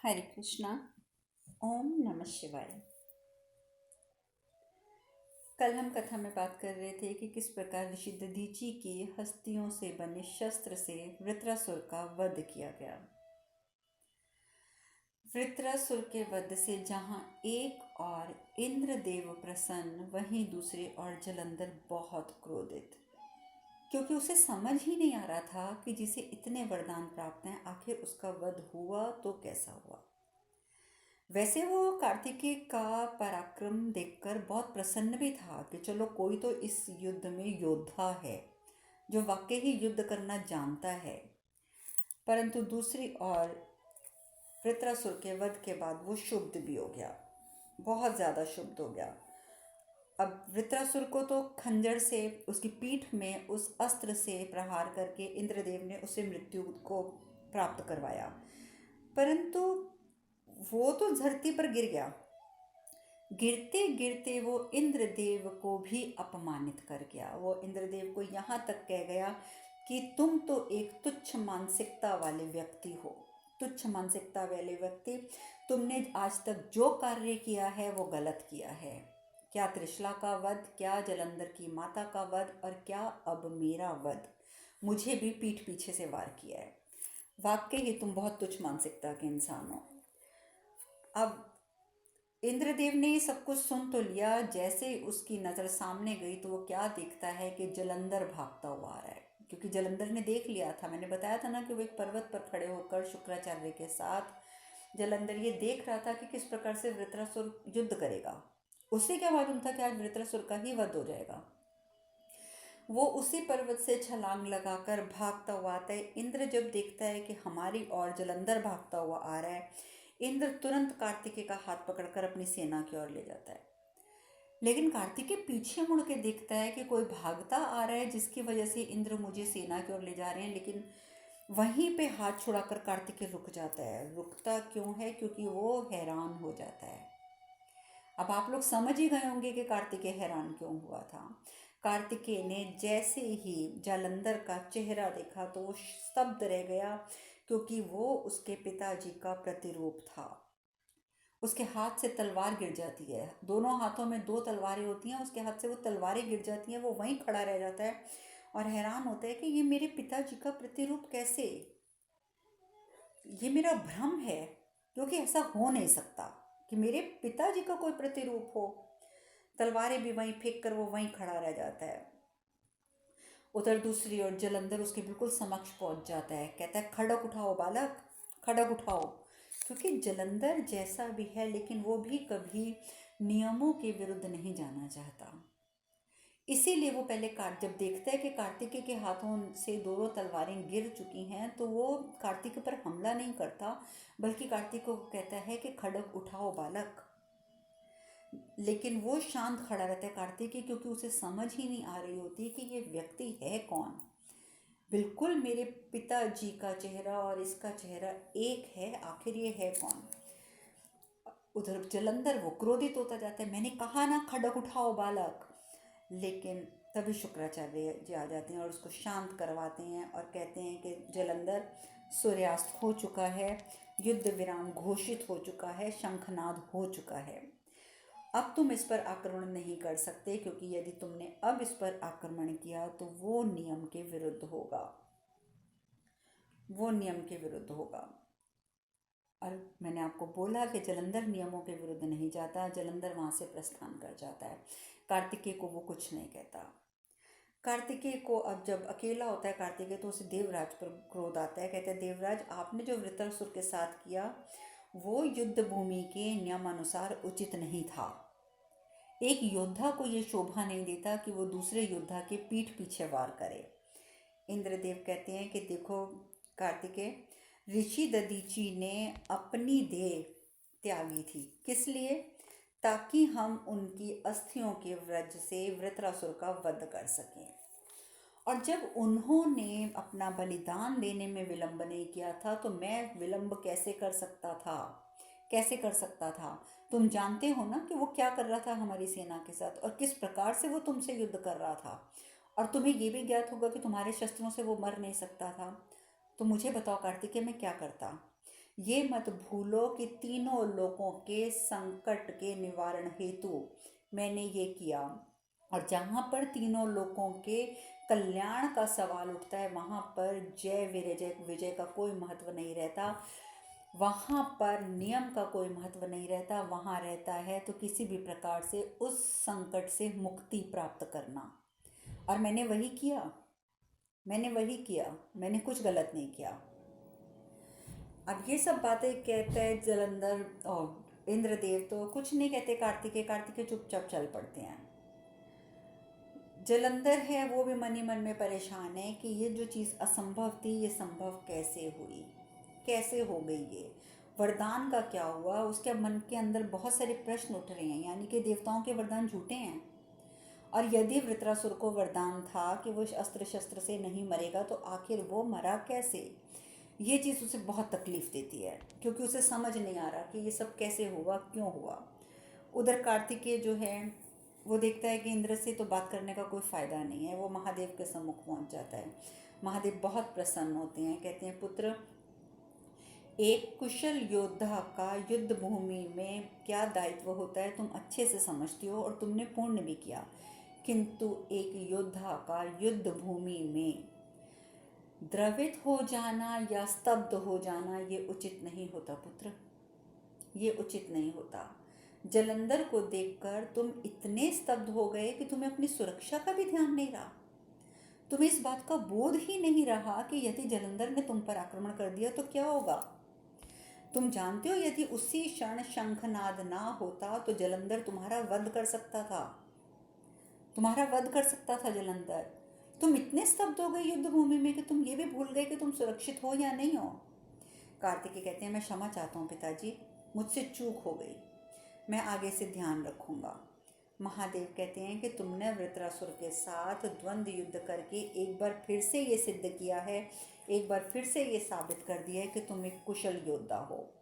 हरे कृष्णा। ओम नमः शिवाय। कल हम कथा में बात कर रहे थे कि किस प्रकार ऋषि दधीची की हस्तियों से बने शस्त्र से वृत्रासुर का वध किया गया। वृत्रासुर के वध से जहां एक और इंद्रदेव प्रसन्न, वहीं दूसरी ओर जलंधर बहुत क्रोधित, क्योंकि उसे समझ ही नहीं आ रहा था कि जिसे इतने वरदान प्राप्त हैं आखिर उसका वध हुआ तो कैसा हुआ। वैसे वो कार्तिकेय का पराक्रम देखकर बहुत प्रसन्न भी था कि चलो कोई तो इस युद्ध में योद्धा है जो वाकई ही युद्ध करना जानता है। परंतु दूसरी ओर वृत्रासुर के वध के बाद वो क्षुब्ध भी हो गया, बहुत ज़्यादा क्षुब्ध हो गया। अब वृत्रासुर को तो खंजर से उसकी पीठ में उस अस्त्र से प्रहार करके इंद्रदेव ने उसे मृत्यु को प्राप्त करवाया, परंतु वो तो धरती पर गिर गया। गिरते गिरते वो इंद्रदेव को भी अपमानित कर गया। वो इंद्रदेव को यहाँ तक कह गया कि तुम तो एक तुच्छ मानसिकता वाले व्यक्ति हो, तुच्छ मानसिकता वाले व्यक्ति, तुमने आज तक जो कार्य किया है वो गलत किया है। क्या त्रिशला का वध, क्या जलंधर की माता का वध, और क्या अब मेरा वध, मुझे भी पीठ पीछे से वार किया है। वाकई ही तुम बहुत तुच्छ मानसिकता के इंसान हो। अब इंद्रदेव ने सब कुछ सुन तो लिया। जैसे ही उसकी नज़र सामने गई तो वो क्या देखता है कि जलंधर भागता हुआ आ रहा है, क्योंकि जलंधर ने देख लिया था। मैंने बताया था ना कि वो एक पर्वत पर खड़े होकर शुक्राचार्य के साथ जलंधर ये देख रहा था कि किस प्रकार से वृत्रासुर युद्ध करेगा। उसे क्या मालूम था कि आज वृत्रासुर का ही वध हो जाएगा। वो उसी पर्वत से छलांग लगाकर भागता हुआ आता है। इंद्र जब देखता है कि हमारी ओर जलंधर भागता हुआ आ रहा है, इंद्र तुरंत कार्तिकेय का हाथ पकड़कर अपनी सेना की ओर ले जाता है। लेकिन कार्तिकेय पीछे मुड़ के देखता है कि कोई भागता आ रहा है जिसकी वजह से इंद्र मुझे सेना की ओर ले जा रहे हैं, लेकिन वहीं पे हाथ छुड़ाकर कार्तिकेय रुक जाता है। रुकता क्यों है? क्योंकि वो हैरान हो जाता है। अब आप लोग समझ ही गए होंगे कि कार्तिकेय हैरान क्यों हुआ था। कार्तिकेय ने जैसे ही जालंधर का चेहरा देखा तो वो स्तब्ध रह गया, क्योंकि वो उसके पिताजी का प्रतिरूप था। उसके हाथ से तलवार गिर जाती है, दोनों हाथों में दो तलवारें होती हैं, उसके हाथ से वो तलवारें गिर जाती हैं। वो वहीं खड़ा रह जाता है और हैरान होता है कि ये मेरे पिताजी का प्रतिरूप कैसे, ये मेरा भ्रम है, क्योंकि ऐसा हो नहीं सकता कि मेरे पिताजी का कोई प्रतिरूप हो। तलवारें भी वहीं फेंक कर वो वहीं खड़ा रह जाता है। उधर दूसरी ओर जलंधर उसके बिल्कुल समक्ष पहुंच जाता है, कहता है खड़ग उठाओ बालक, खड़ग उठाओ। क्योंकि जलंधर जैसा भी है लेकिन वो भी कभी नियमों के विरुद्ध नहीं जाना चाहता। इसीलिए वो पहले जब देखता है कि कार्तिकेय के हाथों से दोनों तलवारें गिर चुकी हैं तो वो कार्तिकेय पर हमला नहीं करता, बल्कि कार्तिकेय को कहता है कि खड़ग उठाओ बालक। लेकिन वो शांत खड़ा रहता है कार्तिकेय, क्योंकि उसे समझ ही नहीं आ रही होती कि ये व्यक्ति है कौन। बिल्कुल मेरे पिताजी का चेहरा और इसका चेहरा एक है, आखिर ये है कौन। उधर जलंधर वो क्रोधित होता जाता है, मैंने कहा ना खड़ग उठाओ बालक। लेकिन तभी शुक्राचार्य जी आ जाते हैं और उसको शांत करवाते हैं और कहते हैं कि जलंधर, सूर्यास्त हो चुका है, युद्ध विराम घोषित हो चुका है, शंखनाद हो चुका है। अब तुम इस पर आक्रमण नहीं कर सकते, क्योंकि यदि तुमने अब इस पर आक्रमण किया तो वो नियम के विरुद्ध होगा, वो नियम के विरुद्ध होगा। और मैंने आपको बोला कि जलंधर नियमों के विरुद्ध नहीं जाता, जलंधर वहाँ से प्रस्थान कर जाता है। कार्तिकेय को वो कुछ नहीं कहता। कार्तिकेय को अब जब अकेला होता है कार्तिकेय तो उसे देवराज पर क्रोध आता है। कहता है देवराज, आपने जो वृत्रासुर के साथ किया वो युद्ध भूमि के नियमानुसार उचित नहीं था। एक योद्धा को ये शोभा नहीं देता कि वो दूसरे योद्धा के पीठ पीछे वार करे। इंद्रदेव कहते हैं कि देखो कार्तिकेय, ऋषि दधीची ने अपनी देह त्यागी थी, किस लिए? ताकि हम उनकी अस्थियों के व्रज से वृत्रासुर का वध कर सकें। और जब उन्होंने अपना बलिदान देने में विलंब नहीं किया था तो मैं विलंब कैसे कर सकता था, कैसे कर सकता था? तुम जानते हो ना कि वो क्या कर रहा था हमारी सेना के साथ और किस प्रकार से वो तुमसे युद्ध कर रहा था। और तुम्हें ये भी ज्ञात होगा कि तुम्हारे शस्त्रों से वो मर नहीं सकता था। तो मुझे बताओ कार्तिकेय, मैं क्या करता? ये मत भूलो कि तीनों लोगों के संकट के निवारण हेतु मैंने ये किया। और जहाँ पर तीनों लोगों के कल्याण का सवाल उठता है वहाँ पर जय विजय विजय का कोई महत्व नहीं रहता, वहाँ पर नियम का कोई महत्व नहीं रहता। वहाँ रहता है तो किसी भी प्रकार से उस संकट से मुक्ति प्राप्त करना। और मैंने वही किया, मैंने कुछ गलत नहीं किया। अब ये सब बातें कहते हैं जलंधर और इंद्रदेव तो कुछ नहीं कहते कार्तिकेय चुपचाप चल पड़ते हैं। जलंधर है वो भी मन ही मन में परेशान है कि ये जो चीज़ असंभव थी ये संभव कैसे हुई, कैसे हो गई, ये वरदान का क्या हुआ। उसके मन के अंदर बहुत सारे प्रश्न उठ रहे हैं, यानी कि देवताओं के वरदान झूठे हैं। और यदि वृत्रासुर को वरदान था कि वो अस्त्र शस्त्र से नहीं मरेगा तो आखिर वो मरा कैसे, ये चीज़ उसे बहुत तकलीफ़ देती है, क्योंकि उसे समझ नहीं आ रहा कि ये सब कैसे हुआ, क्यों हुआ। उधर कार्तिकेय जो है वो देखता है कि इंद्र से तो बात करने का कोई फ़ायदा नहीं है। वो महादेव के सम्मुख पहुंच जाता है। महादेव बहुत प्रसन्न होते हैं, कहते हैं पुत्र, एक कुशल योद्धा का युद्ध भूमि में क्या दायित्व होता है तुम अच्छे से समझती हो और तुमने पूर्ण भी किया, किंतु एक योद्धा का युद्ध भूमि में द्रवित हो जाना या स्तब्ध हो जाना ये उचित नहीं होता पुत्र, ये उचित नहीं होता। जलंधर को देखकर तुम इतने स्तब्ध हो गए कि तुम्हें अपनी सुरक्षा का भी ध्यान नहीं रहा। तुम्हें इस बात का बोध ही नहीं रहा कि यदि जलंधर ने तुम पर आक्रमण कर दिया तो क्या होगा। तुम जानते हो यदि उसी क्षण शंखनाद ना होता तो जलंधर तुम्हारा वध कर सकता था, जलंधर। तुम इतने स्तब्ध हो गए युद्ध भूमि में कि तुम ये भी भूल गए कि तुम सुरक्षित हो या नहीं हो। कार्तिकेय कहते हैं मैं क्षमा चाहता हूँ पिताजी, मुझसे चूक हो गई, मैं आगे से ध्यान रखूँगा। महादेव कहते हैं कि तुमने वृत्रासुर के साथ द्वंद्व युद्ध करके एक बार फिर से ये सिद्ध किया है, एक बार फिर से ये साबित कर दिया है कि तुम एक कुशल योद्धा हो।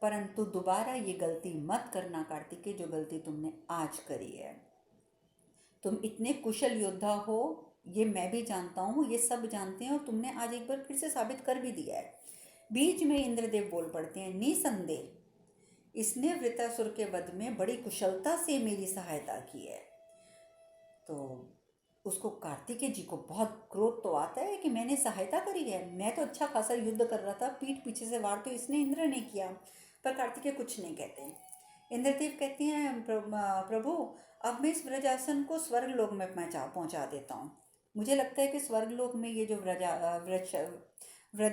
परंतु दोबारा ये गलती मत करना कार्तिकेय, जो गलती तुमने आज करी है। तुम इतने कुशल योद्धा हो ये मैं भी जानता हूँ, ये सब जानते हैं, और तुमने आज एक बार फिर से साबित कर भी दिया है। बीच में इंद्रदेव बोल पड़ते हैं, निसंदेह इसने वृत्रासुर के वध में बड़ी कुशलता से मेरी सहायता की है। तो उसको कार्तिकेय जी को बहुत क्रोध तो आता है कि मैंने सहायता करी है, मैं तो अच्छा खासा युद्ध कर रहा था, पीठ पीछे से वार तो इसने इंद्र ने किया। पर कार्तिकेय कुछ नहीं कहते। इंद्रदेव कहते हैं प्रभु अब मैं इस व्रजासन को स्वर्गलोक में पहुंचा देता हूँ। मुझे लगता है कि स्वर्गलोक में ये जो व्रज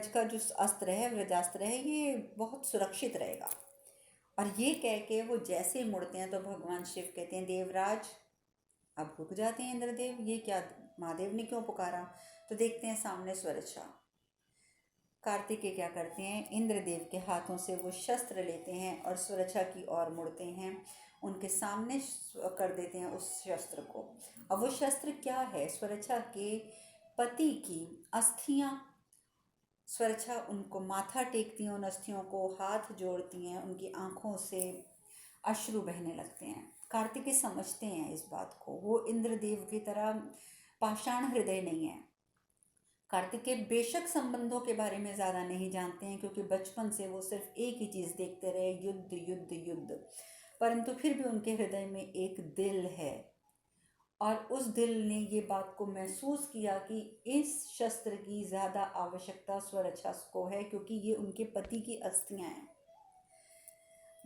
का जो अस्त्र है, व्रजास्त्र है, ये बहुत सुरक्षित रहेगा। और ये कह के वो जैसे मुड़ते हैं तो भगवान शिव कहते हैं देवराज। अब रुक जाते हैं इंद्रदेव, ये क्या, महादेव ने क्यों पुकारा। तो देखते हैं सामने स्वरच्छा। कार्तिकेय क्या करते हैं, इंद्रदेव के हाथों से वो शस्त्र लेते हैं और स्वरच्छा की ओर मुड़ते हैं, उनके सामने कर देते हैं उस शस्त्र को। अब वो शस्त्र क्या है, स्वरच्छा के पति की अस्थियां। स्वरच्छा उनको माथा टेकती हैं, उन अस्थियों को हाथ जोड़ती हैं, उनकी आंखों से अश्रु बहने लगते हैं। कार्तिकेय समझते हैं इस बात को, वो इंद्रदेव की तरह पाषाण हृदय नहीं है। कार्तिकेय बेशक संबंधों के बारे में ज़्यादा नहीं जानते हैं, क्योंकि बचपन से वो सिर्फ एक ही चीज़ देखते रहे, युद्ध युद्ध युद्ध। परंतु फिर भी उनके हृदय में एक दिल है, और उस दिल ने ये बात को महसूस किया कि इस शस्त्र की ज़्यादा आवश्यकता स्वरच्छा को है, क्योंकि ये उनके पति की अस्थियां हैं।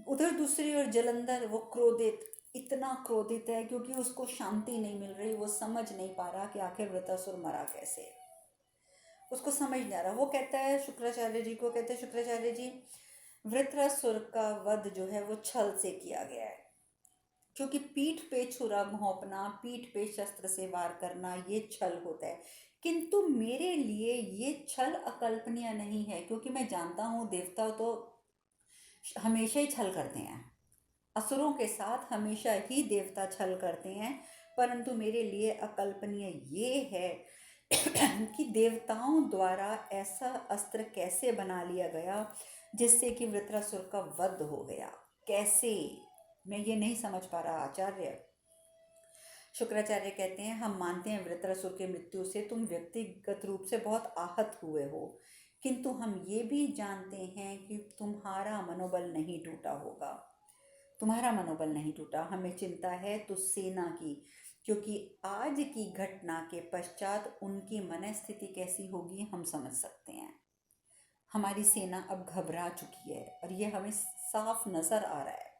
उधर दूसरी ओर जलंधर वो क्रोधित, इतना क्रोधित है क्योंकि उसको शांति नहीं मिल रही। वो समझ नहीं पा रहा कि आखिर वृत्रासुर मरा कैसे, उसको समझ नहीं आ रहा। वो कहता है शुक्राचार्य जी को, कहते हैं शुक्राचार्य जी वृत्रासुर का वध जो है वो छल से किया गया है, क्योंकि पीठ पे छुरा घोंपना, पीठ पे शस्त्र से वार करना ये छल होता है। किंतु मेरे लिए ये छल अकल्पनीय नहीं है, क्योंकि मैं जानता हूँ देवता तो हमेशा ही छल करते हैं, असुरों के साथ हमेशा ही देवता छल करते हैं। परंतु मेरे लिए अकल्पनीय ये है कि देवताओं द्वारा ऐसा अस्त्र कैसे बना लिया गया जिससे कि वृत्रासुर का वध हो गया, कैसे, मैं ये नहीं समझ पा रहा आचार्य। शुक्राचार्य कहते हैं हम मानते हैं वृत्रासुर की मृत्यु से तुम व्यक्तिगत रूप से बहुत आहत हुए हो, किंतु हम ये भी जानते हैं कि तुम्हारा मनोबल नहीं टूटा होगा। तुम्हारा मनोबल नहीं टूटा। हमें चिंता है तो सेना की, क्योंकि आज की घटना के पश्चात उनकी मनस्थिति कैसी होगी हम समझ सकते हैं। हमारी सेना अब घबरा चुकी है और ये हमें साफ नज़र आ रहा है।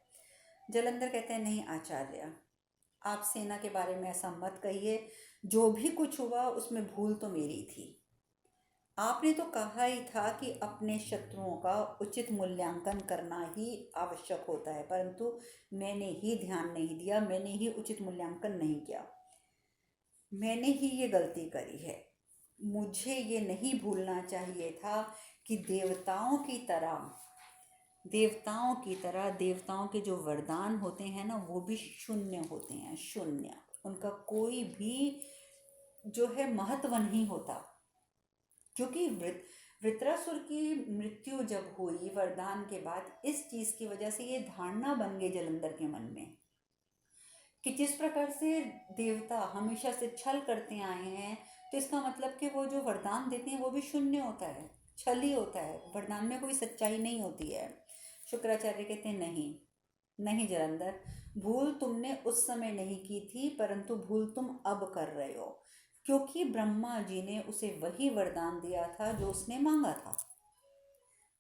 जलंधर कहते हैं, नहीं आचार्य, आप सेना के बारे में ऐसा मत कहिए। जो भी कुछ हुआ उसमें भूल तो मेरी थी। आपने तो कहा ही था कि अपने शत्रुओं का उचित मूल्यांकन करना ही आवश्यक होता है, परंतु मैंने ही ध्यान नहीं दिया, मैंने ही उचित मूल्यांकन नहीं किया, मैंने ही ये गलती करी है। मुझे ये नहीं भूलना चाहिए था कि देवताओं की तरह देवताओं के जो वरदान होते हैं ना, वो भी शून्य होते हैं, शून्य। उनका कोई भी जो है महत्व नहीं होता। क्योंकि वृत्रासुर की मृत्यु जब हुई वरदान के बाद, इस चीज़ की वजह से ये धारणा बन गई जलंधर के मन में कि जिस प्रकार से देवता हमेशा से छल करते आए हैं, तो इसका मतलब कि वो जो वरदान देते हैं वो भी शून्य होता है, छल ही होता है, वरदान में कोई सच्चाई नहीं होती है। शुक्राचार्य कहते हैं, नहीं नहीं जलंधर, भूल तुमने उस समय नहीं की थी, परंतु भूल तुम अब कर रहे हो, क्योंकि ब्रह्मा जी ने उसे वही वरदान दिया था जो उसने मांगा था।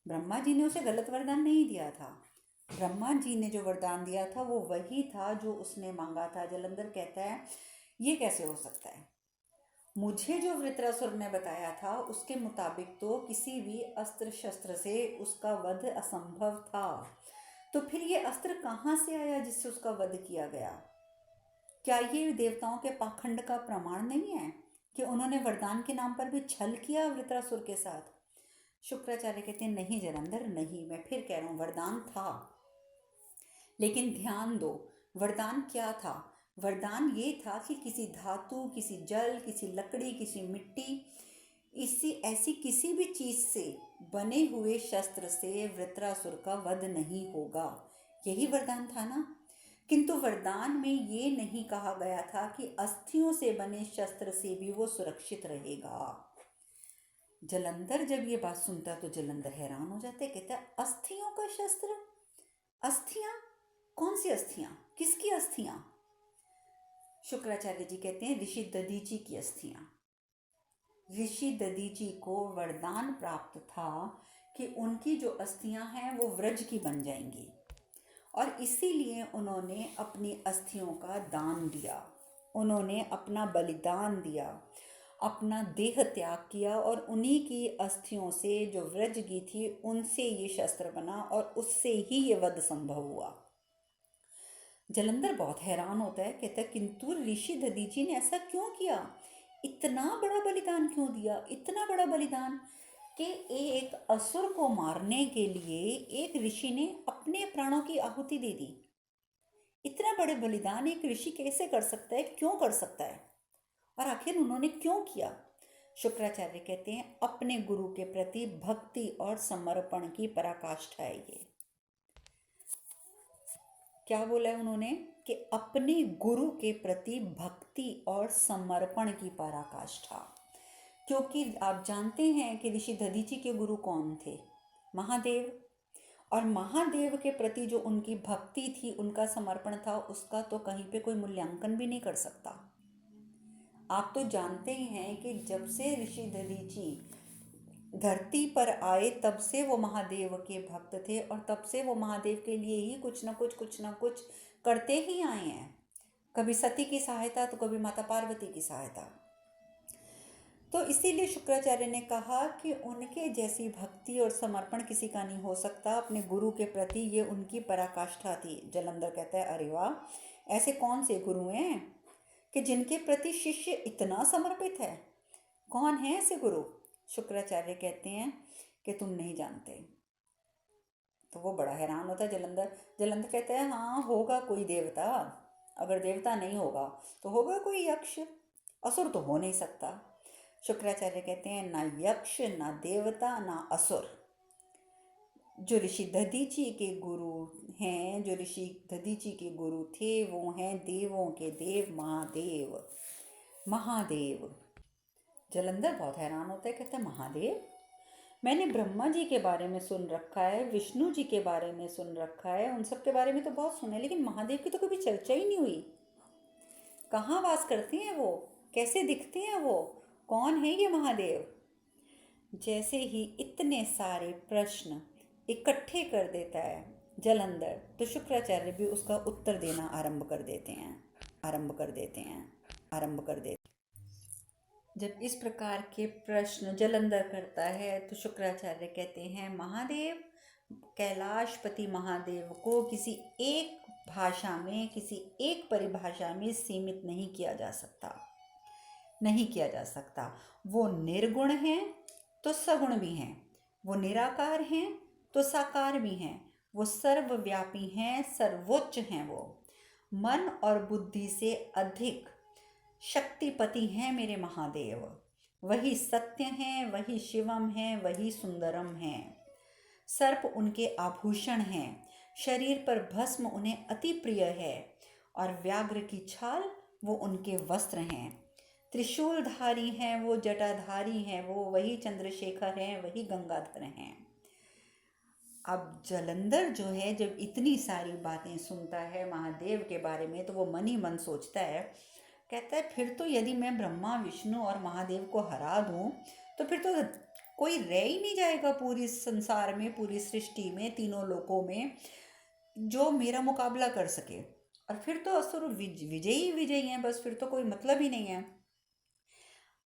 ब्रह्मा जी ने उसे गलत वरदान नहीं दिया था। ब्रह्मा जी ने जो वरदान दिया था वो वही था जो उसने मांगा था। जलंधर कहता है, ये कैसे हो सकता है? मुझे जो वृत्रासुर ने बताया था उसके मुताबिक तो किसी भी अस्त्र शस्त्र से उसका वध असंभव था। तो फिर ये अस्त्र कहाँ से आया जिससे उसका वध किया गया? क्या ये देवताओं के पाखंड का प्रमाण नहीं है कि उन्होंने वरदान के नाम पर भी छल किया वृत्रासुर के साथ? शुक्राचार्य कहते हैं, नहीं जलंधर, नहीं, मैं फिर कह रहा हूँ, वरदान था, लेकिन ध्यान दो, वरदान क्या था? वरदान ये था कि किसी धातु, किसी जल, किसी लकड़ी, किसी मिट्टी, इसी ऐसी किसी भी चीज से बने हुए शस्त्र से वृत्रासुर का वध नहीं होगा। यही वरदान था ना। किंतु वरदान में ये नहीं कहा गया था कि अस्थियों से बने शस्त्र से भी वो सुरक्षित रहेगा। जलंधर जब ये बात सुनता तो जलंधर हैरान हो जाते, कहता, अस्थियों का शस्त्र? अस्थियां? कौन सी अस्थियां? किसकी अस्थियां? शुक्राचार्य जी कहते हैं, ऋषि दधीची की अस्थियां। ऋषि दधीची को वरदान प्राप्त था कि उनकी जो अस्थियां हैं वो व्रज की बन जाएंगी, और इसीलिए उन्होंने अपनी अस्थियों का दान दिया, उन्होंने अपना बलिदान दिया, अपना देह त्याग किया, और उन्हीं की अस्थियों से जो व्रज की थी उनसे ये शस्त्र बना और उससे ही ये वध संभव हुआ। जलंधर बहुत हैरान होता है, कहता है, किंतु ऋषि दधीची ने ऐसा क्यों किया? इतना बड़ा बलिदान क्यों दिया? इतना बड़ा बलिदान कि एक असुर को मारने के लिए एक ऋषि ने अपने प्राणों की आहुति दे दी। इतना बड़े बलिदान एक ऋषि कैसे कर सकता है? क्यों कर सकता है? और आखिर उन्होंने क्यों किया? शुक्राचार्य कहते हैं, अपने गुरु के प्रति भक्ति और समर्पण की पराकाष्ठा है ये। क्या बोला है उन्होंने? कि अपने गुरु के प्रति भक्ति और समर्पण की पराकाष्ठा। क्योंकि आप जानते हैं कि ऋषि दधीची के गुरु कौन थे? महादेव। और महादेव के प्रति जो उनकी भक्ति थी, उनका समर्पण था, उसका तो कहीं पे कोई मूल्यांकन भी नहीं कर सकता। आप तो जानते हैं कि जब से ऋषि दधीची धरती पर आए तब से वो महादेव के भक्त थे, और तब से वो महादेव के लिए ही कुछ ना कुछ करते ही आए हैं। कभी सती की सहायता तो कभी माता पार्वती की सहायता। तो इसीलिए शुक्राचार्य ने कहा कि उनके जैसी भक्ति और समर्पण किसी का नहीं हो सकता अपने गुरु के प्रति, ये उनकी पराकाष्ठा थी। जलंधर कहता है, अरे वाह, ऐसे कौन से गुरु हैं कि जिनके प्रति शिष्य इतना समर्पित है? कौन है ऐसे गुरु? शुक्राचार्य कहते हैं कि तुम नहीं जानते। तो वो बड़ा हैरान होता है जलंधर कहता है, हाँ होगा कोई देवता, अगर देवता नहीं होगा तो होगा कोई यक्ष, असुर तो हो नहीं सकता। शुक्राचार्य कहते हैं, ना यक्ष, ना देवता, ना असुर। जो ऋषि दधीची के गुरु हैं, जो ऋषि दधीची के गुरु थे, वो हैं देवों के देव महादेव। महादेव। जलंधर बहुत हैरान होता है, कहता है, महादेव? मैंने ब्रह्मा जी के बारे में सुन रखा है, विष्णु जी के बारे में सुन रखा है, उन सब के बारे में तो बहुत सुना है, लेकिन महादेव की तो कभी चर्चा ही नहीं हुई। कहाँ वास करते हैं वो, कैसे दिखते हैं वो, कौन है ये महादेव? जैसे ही इतने सारे प्रश्न इकट्ठे कर देता है जलंधर, तो शुक्राचार्य भी उसका उत्तर देना आरंभ कर देते हैं, आरंभ कर देते हैं, आरंभ कर देते हैं। जब इस प्रकार के प्रश्न जलंधर करता है तो शुक्राचार्य कहते हैं, महादेव, कैलाशपति महादेव को किसी एक भाषा में, किसी एक परिभाषा में सीमित नहीं किया जा सकता, नहीं किया जा सकता। वो निर्गुण हैं तो सगुण भी हैं, वो निराकार हैं तो साकार भी हैं, वो सर्वव्यापी हैं, सर्वोच्च हैं, वो मन और बुद्धि से अधिक शक्तिपति हैं मेरे महादेव। वही सत्य हैं, वही शिवम हैं, वही सुंदरम हैं। सर्प उनके आभूषण हैं, शरीर पर भस्म उन्हें अति प्रिय है, और व्याघ्र की छाल वो उनके वस्त्र हैं। त्रिशूलधारी हैं वो, जटाधारी हैं वो, वही चंद्रशेखर हैं, वही गंगाधर हैं। अब जलंधर जो है, जब इतनी सारी बातें सुनता है महादेव के बारे में, तो वो मन ही मन सोचता है, कहता है, फिर तो यदि मैं ब्रह्मा विष्णु और महादेव को हरा दूं, तो फिर तो कोई रह ही नहीं जाएगा पूरी संसार में, पूरी सृष्टि में, तीनों लोकों में, जो मेरा मुकाबला कर सके। और फिर तो असुर विजयी विजयी हैं, बस फिर तो कोई मतलब ही नहीं है।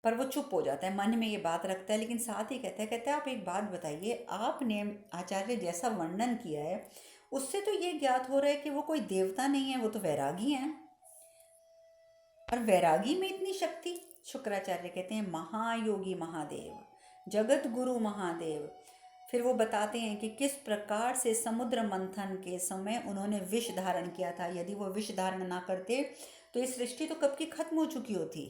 पर वो चुप हो जाता है, मन में ये बात रखता है, लेकिन साथ ही कहता है आप एक बात बताइए, आपने आचार्य जैसा वर्णन किया है, उससे तो ये ज्ञात हो रहा है कि वो कोई देवता नहीं है, वो तो वैरागी हैं। और वैरागी में इतनी शक्ति? शुक्राचार्य कहते हैं, महायोगी महादेव, जगत गुरु महादेव। फिर वो बताते हैं कि किस प्रकार से समुद्र मंथन के समय उन्होंने विष धारण किया था। यदि वो विष धारण ना करते तो ये सृष्टि तो कब की खत्म हो चुकी होती।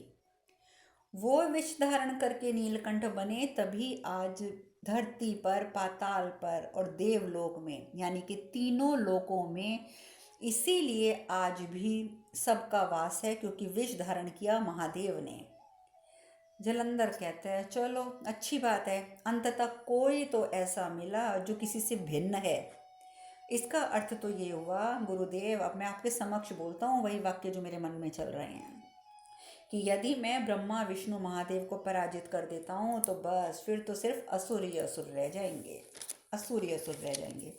वो विष धारण करके नीलकंठ बने, तभी आज धरती पर, पाताल पर और देवलोक में, यानी कि तीनों लोकों में, इसीलिए आज भी सबका वास है, क्योंकि विष धारण किया महादेव ने। जलंधर कहता है, चलो अच्छी बात है, अंततः कोई तो ऐसा मिला जो किसी से भिन्न है। इसका अर्थ तो ये हुआ गुरुदेव, अब मैं आपके समक्ष बोलता हूँ वही वाक्य जो मेरे मन में चल रहे हैं, कि यदि मैं ब्रह्मा विष्णु महादेव को पराजित कर देता हूँ तो बस फिर तो सिर्फ असुर ही असुर रह जाएंगे, असुर ही असुर रह जाएंगे।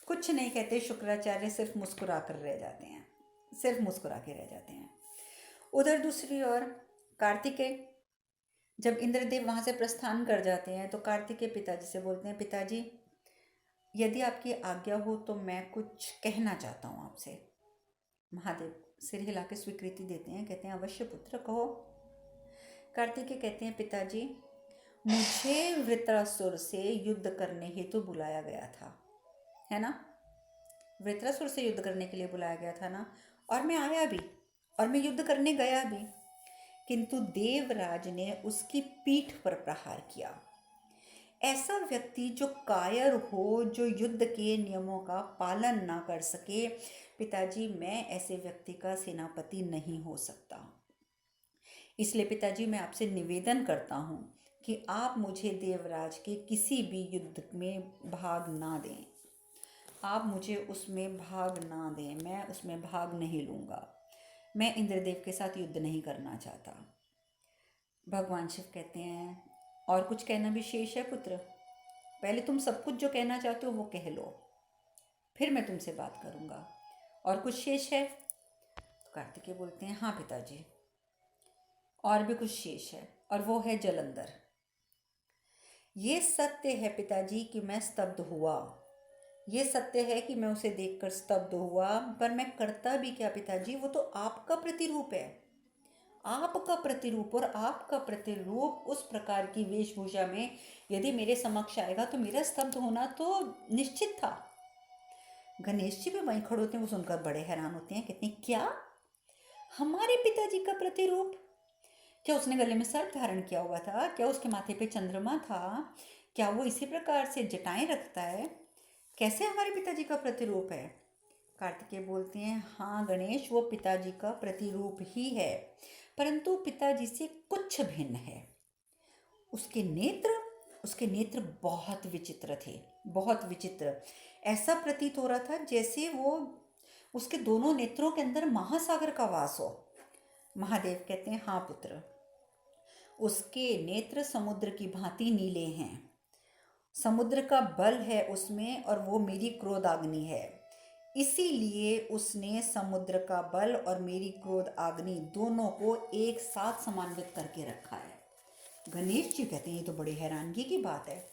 कुछ नहीं कहते शुक्राचार्य, सिर्फ मुस्कुरा कर रह जाते हैं, सिर्फ मुस्कुरा के रह जाते हैं। उधर दूसरी ओर कार्तिकेय, जब इंद्रदेव वहाँ से प्रस्थान कर जाते हैं तो कार्तिकेय पिताजी से बोलते हैं, पिताजी यदि आपकी आज्ञा हो तो मैं कुछ कहना चाहता हूँ आपसे। महादेव सिर हिला के स्वीकृति देते हैं, कहते हैं, अवश्य पुत्र कहो। कार्तिकेय कहते हैं, पिताजी मुझे वृत्रासुर से युद्ध करने हेतु बुलाया गया था, है ना? वृत्रासुर से युद्ध करने के लिए बुलाया गया था ना, और मैं आया भी, और मैं युद्ध करने गया भी, किंतु देवराज ने उसकी पीठ पर प्रहार किया। ऐसा व्यक्ति जो कायर हो, जो युद्ध के नियमों का पालन ना कर सके, पिताजी मैं ऐसे व्यक्ति का सेनापति नहीं हो सकता। इसलिए पिताजी मैं आपसे निवेदन करता हूँ कि आप मुझे देवराज के किसी भी युद्ध में भाग ना दें, आप मुझे उसमें भाग ना दें, मैं उसमें भाग नहीं लूँगा, मैं इंद्रदेव के साथ युद्ध नहीं करना चाहता। भगवान शिव कहते हैं, और कुछ कहना भी शेष है पुत्र, पहले तुम सब कुछ जो कहना चाहते हो वो कह लो, फिर मैं तुमसे बात करूँगा। और कुछ शेष है? तो कार्तिकेय बोलते हैं, हाँ पिताजी, और भी कुछ शेष है, और वो है जलंधर। ये सत्य है पिताजी कि मैं स्तब्ध हुआ, ये सत्य है कि मैं उसे देखकर स्तब्ध हुआ, पर मैं करता भी क्या पिताजी, वो तो आपका प्रतिरूप है, आपका प्रतिरूप। और आपका प्रतिरूप उस प्रकार की वेशभूषा में यदि मेरे समक्ष आएगा तो मेरा स्तब्ध होना तो निश्चित था। गणेश जी भी वहीं खड़े होते हैं, वो सुनकर बड़े हैरान होते हैं, कहते हैं, क्या हमारे पिताजी का प्रतिरूप? क्या उसने गले में सर्प धारण किया हुआ था? क्या उसके माथे पे चंद्रमा था? क्या वो इसी प्रकार से जटाएं रखता है? कैसे हमारे पिताजी का प्रतिरूप है? कार्तिकेय बोलते हैं, हाँ गणेश, वो पिताजी का प्रतिरूप ही है, परंतु पिताजी से कुछ भिन्न है। उसके नेत्र उसके नेत्र बहुत विचित्र थे, बहुत विचित्र। ऐसा प्रतीत हो रहा था जैसे वो उसके दोनों नेत्रों के अंदर महासागर का वास हो। महादेव कहते हैं, हाँ पुत्र, उसके नेत्र समुद्र की भांति नीले हैं, समुद्र का बल है उसमें और वो मेरी क्रोधाग्नि है, इसीलिए उसने समुद्र का बल और मेरी क्रोध आग्नि दोनों को एक साथ समन्वित करके रखा है। गणेश जी कहते हैं ये तो बड़ी हैरानगी की बात है,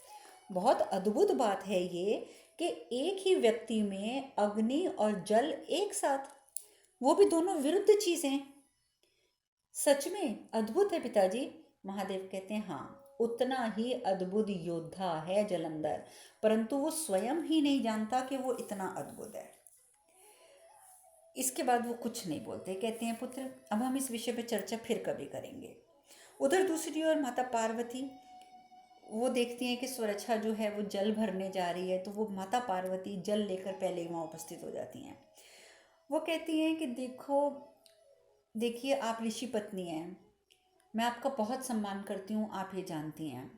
बहुत अद्भुत बात है ये कि एक ही व्यक्ति में अग्नि और जल एक साथ, वो भी दोनों विरुद्ध चीजें। सच में अद्भुत है पिताजी। महादेव कहते हैं, हाँ, उतना ही अद्भुत योद्धा है जलंधर, परंतु वो स्वयं ही नहीं जानता कि वो इतना अद्भुत है। इसके बाद वो कुछ नहीं बोलते, कहते हैं पुत्र अब हम इस विषय पे चर्चा फिर कभी करेंगे। उधर दूसरी ओर माता पार्वती, वो देखती हैं कि स्वरच्छा जो है वो जल भरने जा रही है, तो वो माता पार्वती जल लेकर पहले ही वहाँ उपस्थित हो जाती हैं। वो कहती हैं कि देखिए आप ऋषि पत्नी हैं, मैं आपका बहुत सम्मान करती हूँ, आप ये जानती हैं,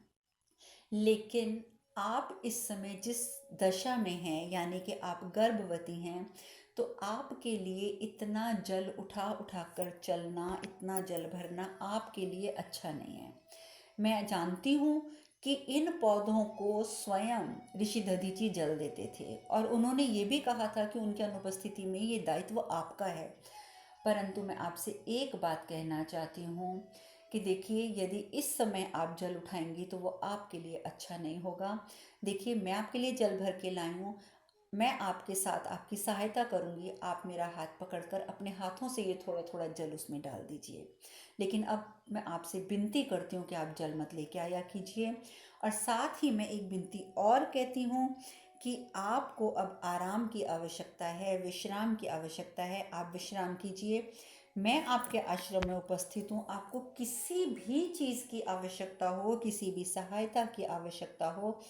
लेकिन आप इस समय जिस दशा में हैं, यानी कि आप गर्भवती हैं, तो आपके लिए इतना जल उठा उठा कर चलना, इतना जल भरना आपके लिए अच्छा नहीं है। मैं जानती हूँ कि इन पौधों को स्वयं ऋषि दधीचि जल देते थे और उन्होंने ये भी कहा था कि उनकी अनुपस्थिति में ये दायित्व आपका है। परंतु मैं आपसे एक बात कहना चाहती हूँ कि देखिए यदि इस समय आप जल उठाएंगी तो वो आपके लिए अच्छा नहीं होगा। देखिए मैं आपके लिए जल भर के लाई हूँ, मैं आपके साथ आपकी सहायता करूँगी, आप मेरा हाथ पकड़कर अपने हाथों से ये थोड़ा थोड़ा जल उसमें डाल दीजिए, लेकिन अब मैं आपसे विनती करती हूँ कि आप जल मत लेके आया कीजिए। और साथ ही मैं एक विनती और कहती हूँ कि आपको अब आराम की आवश्यकता है, विश्राम की आवश्यकता है, आप विश्राम कीजिए। मैं आपके आश्रम में उपस्थित हूँ, आपको किसी भी चीज़ की आवश्यकता हो, किसी भी सहायता की आवश्यकता हो,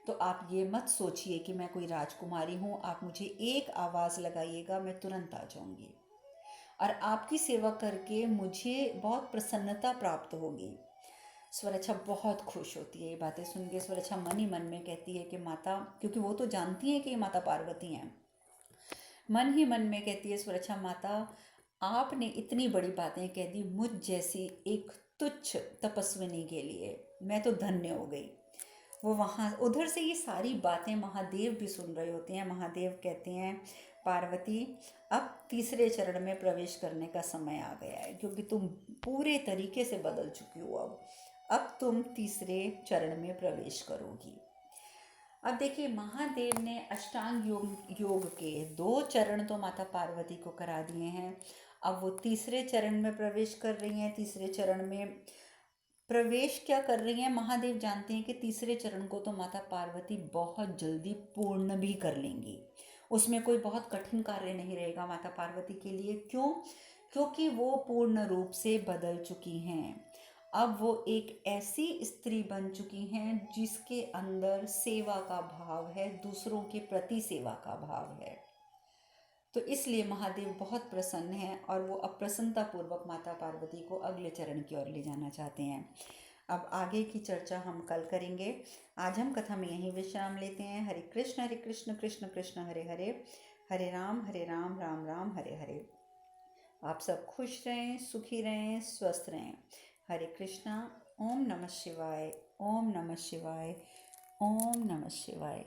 तो आप ये मत सोचिए कि मैं कोई राजकुमारी हूँ, आप मुझे एक आवाज़ लगाइएगा, मैं तुरंत आ जाऊँगी और आपकी सेवा करके मुझे बहुत प्रसन्नता प्राप्त होगी। स्वरच्छा बहुत खुश होती है ये बातें सुन के। स्वरच्छा मन ही मन में कहती है कि माता, क्योंकि वो तो जानती है कि ये माता पार्वती हैं, मन ही मन में कहती है स्वरच्छा माता, आपने इतनी बड़ी बातें कह दी मुझ जैसी एक तुच्छ तपस्विनी के लिए, मैं तो धन्य हो गई। वो वहाँ उधर से ये सारी बातें महादेव भी सुन रहे होते हैं। महादेव कहते हैं, पार्वती अब तीसरे चरण में प्रवेश करने का समय आ गया है, क्योंकि तुम पूरे तरीके से बदल चुकी हो। अब तुम तीसरे चरण में प्रवेश करोगी। अब देखिए महादेव ने अष्टांग योग के 2 चरण तो माता पार्वती को करा दिए हैं, अब वो तीसरे चरण में प्रवेश कर रही हैं। तीसरे चरण में प्रवेश क्या कर रही हैं, महादेव जानते हैं कि तीसरे चरण को तो माता पार्वती बहुत जल्दी पूर्ण भी कर लेंगी, उसमें कोई बहुत कठिन कार्य नहीं रहेगा माता पार्वती के लिए। क्यों? क्योंकि वो पूर्ण रूप से बदल चुकी हैं। अब वो एक ऐसी स्त्री बन चुकी हैं जिसके अंदर सेवा का भाव है, दूसरों के प्रति सेवा का भाव है। तो इसलिए महादेव बहुत प्रसन्न हैं और वो अप्रसन्नता पूर्वक माता पार्वती को अगले चरण की ओर ले जाना चाहते हैं। अब आगे की चर्चा हम कल करेंगे। आज हम कथा में यहीं विश्राम लेते हैं। हरे कृष्ण कृष्ण कृष्ण हरे हरे, हरे राम राम राम हरे हरे। आप सब खुश रहें, सुखी रहें, स्वस्थ रहें। हरे कृष्णा। ओम नमः शिवाय, ओम नमः शिवाय, ओम नमः शिवाय।